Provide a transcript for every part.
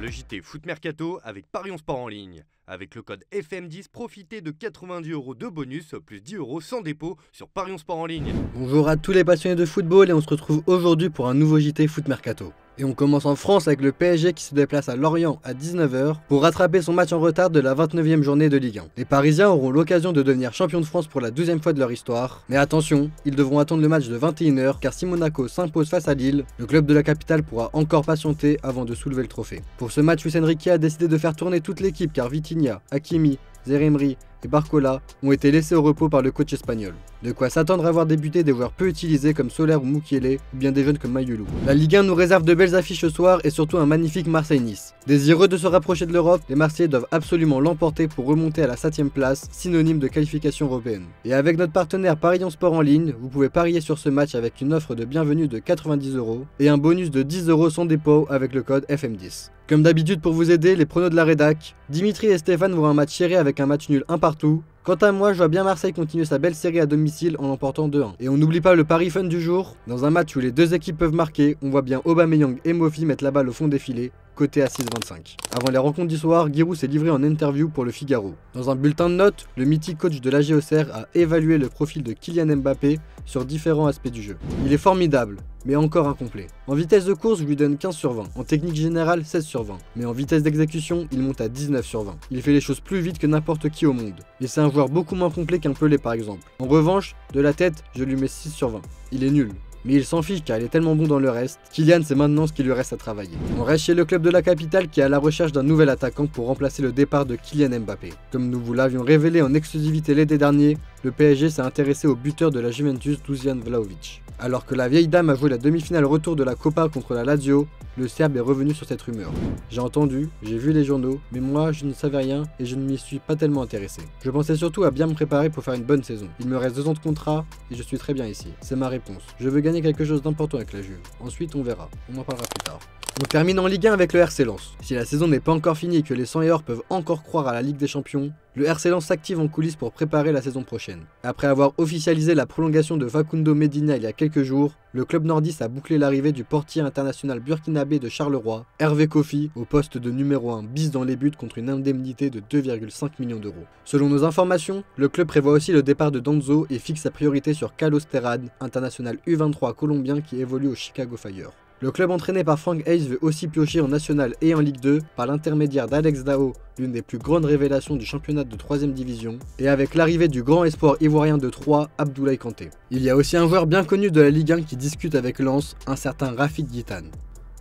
Le JT Foot Mercato avec Parions Sport en ligne. Avec le code FM10, profitez de 90 € de bonus plus 10 € sans dépôt sur Parions Sport en ligne. Bonjour à tous les passionnés de football et on se retrouve aujourd'hui pour un nouveau JT Foot Mercato. Et on commence en France avec le PSG qui se déplace à Lorient à 19 h pour rattraper son match en retard de la 29e journée de Ligue 1. Les Parisiens auront l'occasion de devenir champions de France pour la 12e fois de leur histoire. Mais attention, ils devront attendre le match de 21 h car si Monaco s'impose face à Lille, le club de la capitale pourra encore patienter avant de soulever le trophée. Pour ce match, Luis Enrique a décidé de faire tourner toute l'équipe car Vitinha, Hakimi, Zeremri et Barcola ont été laissés au repos par le coach espagnol. De quoi s'attendre à voir débuter des joueurs peu utilisés comme Soler ou Mukiele, ou bien des jeunes comme Mayulu. La Ligue 1 nous réserve de belles affiches ce soir et surtout un magnifique Marseille-Nice. Désireux de se rapprocher de l'Europe, les Marseillais doivent absolument l'emporter pour remonter à la 7ème place, synonyme de qualification européenne. Et avec notre partenaire Parions Sport en ligne, vous pouvez parier sur ce match avec une offre de bienvenue de 90 € et un bonus de 10 € sans dépôt avec le code FM10. Comme d'habitude pour vous aider, les pronos de la rédac, Dimitri et Stéphane vont un match serré avec un match nul 1 partout. Quant à moi, je vois bien Marseille continuer sa belle série à domicile en l'emportant 2-1. Et on n'oublie pas le pari fun du jour. Dans un match où les deux équipes peuvent marquer, on voit bien Aubameyang et Mofi mettre la balle au fond des filets, côté à 6,25. Avant les rencontres du soir, Giroud s'est livré en interview pour le Figaro. Dans un bulletin de notes, le mythique coach de l'AG Auxerre a évalué le profil de Kylian Mbappé sur différents aspects du jeu. Il est formidable, mais encore incomplet. En vitesse de course, je lui donne 15 sur 20. En technique générale, 16 sur 20. Mais en vitesse d'exécution, il monte à 19 sur 20. Il fait les choses plus vite que n'importe qui au monde. Et c'est un joueur beaucoup moins complet qu'un Pelé par exemple. En revanche, de la tête, je lui mets 6 sur 20. Il est nul. Mais il s'en fiche car il est tellement bon dans le reste. Kylian, c'est maintenant ce qu'il lui reste à travailler. On reste chez le club de la capitale qui est à la recherche d'un nouvel attaquant pour remplacer le départ de Kylian Mbappé. Comme nous vous l'avions révélé en exclusivité l'été dernier, le PSG s'est intéressé au buteur de la Juventus, Dusan Vlahovic. Alors que la vieille dame a joué la demi-finale retour de la Copa contre la Lazio, le Serbe est revenu sur cette rumeur. J'ai entendu, j'ai vu les journaux, mais moi je ne savais rien et je ne m'y suis pas tellement intéressé. Je pensais surtout à bien me préparer pour faire une bonne saison. Il me reste 2 ans de contrat et je suis très bien ici. C'est ma réponse. Je veux gagner quelque chose d'important avec la Juve. Ensuite on verra, on en parlera plus tard. On termine en Ligue 1 avec le RC Lens. Si la saison n'est pas encore finie et que les 100 heures peuvent encore croire à la Ligue des Champions, le RC Lens s'active en coulisses pour préparer la saison prochaine. Après avoir officialisé la prolongation de Facundo Medina il y a quelques jours, le club nordiste a bouclé l'arrivée du portier international burkinabé de Charleroi, Hervé Kofi, au poste de numéro 1 bis dans les buts contre une indemnité de 2,5 millions €. Selon nos informations, le club prévoit aussi le départ de Danzo et fixe sa priorité sur Carlos Terrade, international U23 colombien qui évolue au Chicago Fire. Le club entraîné par Frank Hayes veut aussi piocher en National et en Ligue 2 par l'intermédiaire d'Alex Dao, l'une des plus grandes révélations du championnat de 3ème division, et avec l'arrivée du grand espoir ivoirien de Troyes, Abdoulaye Kanté. Il y a aussi un joueur bien connu de la Ligue 1 qui discute avec Lens, un certain Rafid Guitane.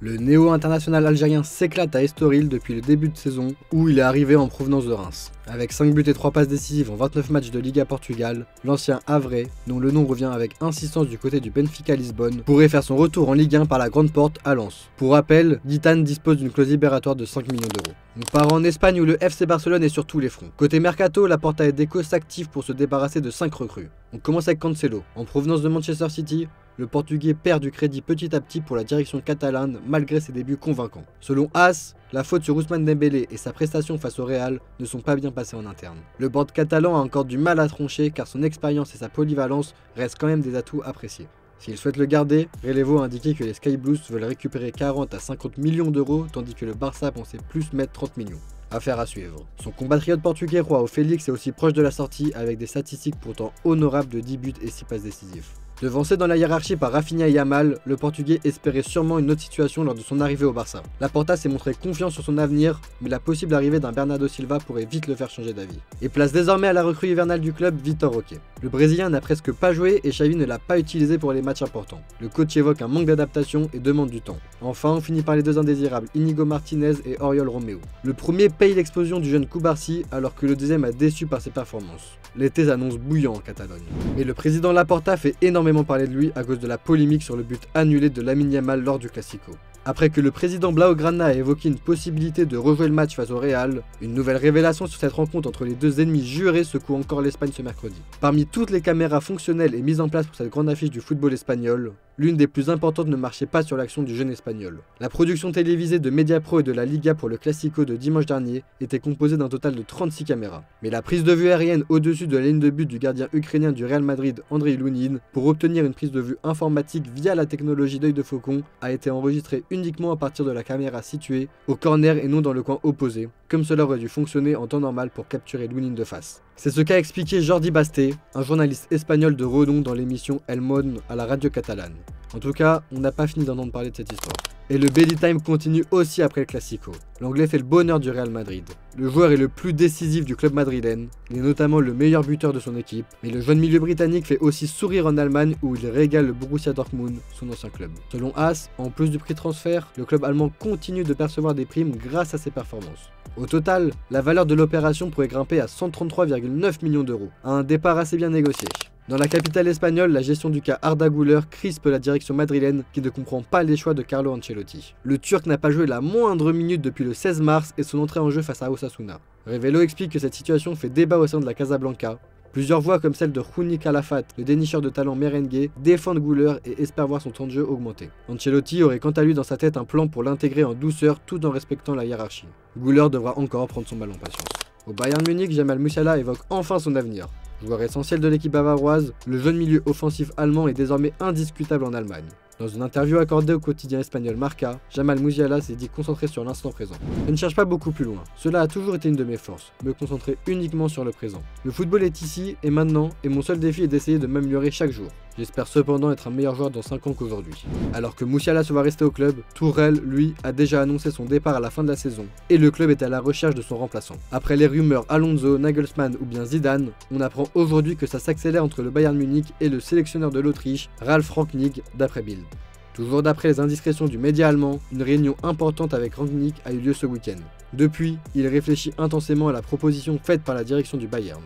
Le néo-international algérien s'éclate à Estoril depuis le début de saison où il est arrivé en provenance de Reims. Avec 5 buts et 3 passes décisives en 29 matchs de Liga Portugal, l'ancien Havrais, dont le nom revient avec insistance du côté du Benfica Lisbonne, pourrait faire son retour en Ligue 1 par la grande porte à Lens. Pour rappel, Guitane dispose d'une clause libératoire de 5 millions €. On part en Espagne où le FC Barcelone est sur tous les fronts. Côté Mercato, la Porta et Deco s'active pour se débarrasser de 5 recrues. On commence avec Cancelo. En provenance de Manchester City, le Portugais perd du crédit petit à petit pour la direction catalane malgré ses débuts convaincants. Selon AS, la faute sur Ousmane Dembélé et sa prestation face au Real ne sont pas bien passées en interne. Le board catalan a encore du mal à trancher car son expérience et sa polyvalence restent quand même des atouts appréciés. S'il souhaite le garder, Relevo a indiqué que les Sky Blues veulent récupérer 40 à 50 millions € tandis que le Barça pensait plus mettre 30 millions. Affaire à suivre. Son compatriote portugais Joao Félix est aussi proche de la sortie avec des statistiques pourtant honorables de 10 buts et 6 passes décisives. Devancé dans la hiérarchie par Rafinha et Yamal, le Portugais espérait sûrement une autre situation lors de son arrivée au Barça. Laporta s'est montré confiant sur son avenir, mais la possible arrivée d'un Bernardo Silva pourrait vite le faire changer d'avis. Et place désormais à la recrue hivernale du club, Vitor Roque. Le Brésilien n'a presque pas joué et Xavi ne l'a pas utilisé pour les matchs importants. Le coach évoque un manque d'adaptation et demande du temps. Enfin, on finit par les deux indésirables, Inigo Martinez et Oriol Romeu. Le premier paye l'explosion du jeune Cubarsí alors que le deuxième a déçu par ses performances. L'été s'annonce bouillant en Catalogne. Mais le président Laporta fait énormément parler de lui à cause de la polémique sur le but annulé de Lamine Yamal lors du Classico. Après que le président Blaugrana a évoqué une possibilité de rejouer le match face au Real, une nouvelle révélation sur cette rencontre entre les deux ennemis jurés secoue encore l'Espagne ce mercredi. Parmi toutes les caméras fonctionnelles et mises en place pour cette grande affiche du football espagnol, l'une des plus importantes ne marchait pas sur l'action du jeune espagnol. La production télévisée de Mediapro et de la Liga pour le Classico de dimanche dernier était composée d'un total de 36 caméras. Mais la prise de vue aérienne au-dessus de la ligne de but du gardien ukrainien du Real Madrid, Andrei Lunin, pour obtenir une prise de vue informatique via la technologie d'œil de faucon, a été enregistrée uniquement à partir de la caméra située au corner et non dans le coin opposé, comme cela aurait dû fonctionner en temps normal pour capturer Lunin de face. C'est ce qu'a expliqué Jordi Basté, un journaliste espagnol de renom dans l'émission El Món à la radio catalane. En tout cas, on n'a pas fini d'entendre parler de cette histoire. Et le Belly Time continue aussi après le Classico. L'Anglais fait le bonheur du Real Madrid. Le joueur est le plus décisif du club madrilène, il est notamment le meilleur buteur de son équipe, mais le jeune milieu britannique fait aussi sourire en Allemagne où il régale le Borussia Dortmund, son ancien club. Selon AS, en plus du prix de transfert, le club allemand continue de percevoir des primes grâce à ses performances. Au total, la valeur de l'opération pourrait grimper à 133,9 millions d'euros, à un départ assez bien négocié. Dans la capitale espagnole, la gestion du cas Arda Güler crispe la direction madrilène qui ne comprend pas les choix de Carlo Ancelotti. Le Turc n'a pas joué la moindre minute depuis le 16 mars et son entrée en jeu face à Osasuna. Revelo explique que cette situation fait débat au sein de la Casablanca. Plusieurs voix comme celle de Rouni Calafat, le dénicheur de talent merengue, défendent Güler et espèrent voir son temps de jeu augmenter. Ancelotti aurait quant à lui dans sa tête un plan pour l'intégrer en douceur tout en respectant la hiérarchie. Güler devra encore prendre son mal en patience. Au Bayern Munich, Jamal Musiala évoque enfin son avenir. Joueur essentiel de l'équipe bavaroise, le jeune milieu offensif allemand est désormais indiscutable en Allemagne. Dans une interview accordée au quotidien espagnol Marca, Jamal Musiala s'est dit concentré sur l'instant présent. Je ne cherche pas beaucoup plus loin. Cela a toujours été une de mes forces, me concentrer uniquement sur le présent. Le football est ici et maintenant, et mon seul défi est d'essayer de m'améliorer chaque jour. J'espère cependant être un meilleur joueur dans 5 ans qu'aujourd'hui. Alors que Musiala se voit rester au club, Tourelle, lui, a déjà annoncé son départ à la fin de la saison, et le club est à la recherche de son remplaçant. Après les rumeurs Alonso, Nagelsmann ou bien Zidane, on apprend aujourd'hui que ça s'accélère entre le Bayern Munich et le sélectionneur de l'Autriche, Ralf Rangnick, d'après Bild. Toujours d'après les indiscrétions du média allemand, une réunion importante avec Rangnick a eu lieu ce week-end. Depuis, il réfléchit intensément à la proposition faite par la direction du Bayern.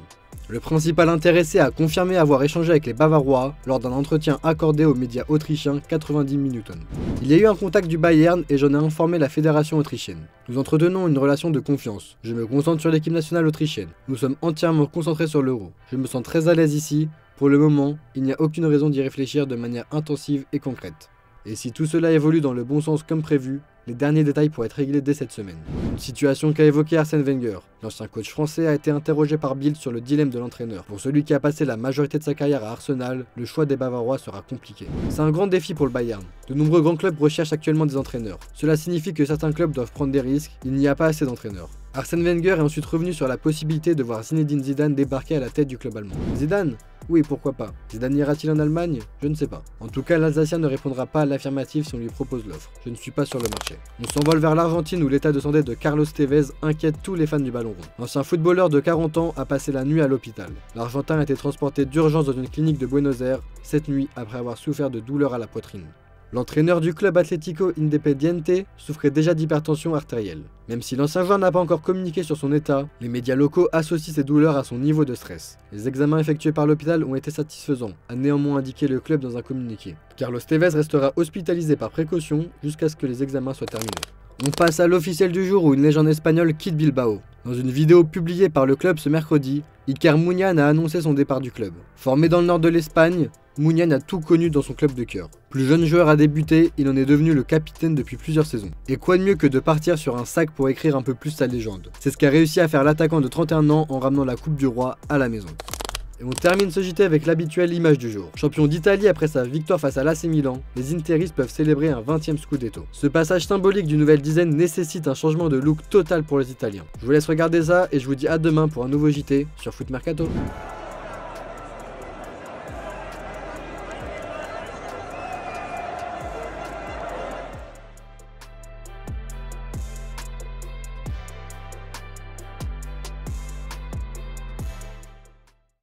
Le principal intéressé a confirmé avoir échangé avec les Bavarois lors d'un entretien accordé aux médias autrichiens 90 Minuten. Il y a eu un contact du Bayern et j'en ai informé la fédération autrichienne. Nous entretenons une relation de confiance. Je me concentre sur l'équipe nationale autrichienne. Nous sommes entièrement concentrés sur l'Euro. Je me sens très à l'aise ici. Pour le moment, il n'y a aucune raison d'y réfléchir de manière intensive et concrète. Et si tout cela évolue dans le bon sens comme prévu, les derniers détails pourraient être réglés dès cette semaine. Une situation qu'a évoquée Arsène Wenger. L'ancien coach français a été interrogé par Bild sur le dilemme de l'entraîneur. Pour celui qui a passé la majorité de sa carrière à Arsenal, le choix des Bavarois sera compliqué. C'est un grand défi pour le Bayern. De nombreux grands clubs recherchent actuellement des entraîneurs. Cela signifie que certains clubs doivent prendre des risques, il n'y a pas assez d'entraîneurs. Arsène Wenger est ensuite revenu sur la possibilité de voir Zinedine Zidane débarquer à la tête du club allemand. Zidane ? Oui, pourquoi pas. Zidane ira-t-il en Allemagne? Je ne sais pas. En tout cas, l'Alsacien ne répondra pas à l'affirmative si on lui propose l'offre. Je ne suis pas sur le marché. On s'envole vers l'Argentine où l'état de santé de Carlos Tevez inquiète tous les fans du ballon rond. L'ancien footballeur de 40 ans a passé la nuit à l'hôpital. L'Argentin a été transporté d'urgence dans une clinique de Buenos Aires cette nuit après avoir souffert de douleurs à la poitrine. L'entraîneur du club Atlético Independiente souffrait déjà d'hypertension artérielle. Même si l'ancien joueur n'a pas encore communiqué sur son état, les médias locaux associent ces douleurs à son niveau de stress. Les examens effectués par l'hôpital ont été satisfaisants, a néanmoins indiqué le club dans un communiqué. Carlos Tevez restera hospitalisé par précaution jusqu'à ce que les examens soient terminés. On passe à l'officiel du jour où une légende espagnole quitte Bilbao. Dans une vidéo publiée par le club ce mercredi, Iker Muniain a annoncé son départ du club. Formé dans le nord de l'Espagne, Muniain a tout connu dans son club de cœur. Plus jeune joueur à débuter, il en est devenu le capitaine depuis plusieurs saisons. Et quoi de mieux que de partir sur un sac pour écrire un peu plus sa légende. C'est ce qu'a réussi à faire l'attaquant de 31 ans en ramenant la Coupe du Roi à la maison. Et on termine ce JT avec l'habituelle image du jour. Champion d'Italie après sa victoire face à l'AC Milan, les Interistes peuvent célébrer un 20e Scudetto. Ce passage symbolique d'une nouvelle dizaine nécessite un changement de look total pour les Italiens. Je vous laisse regarder ça et je vous dis à demain pour un nouveau JT sur Foot Mercato.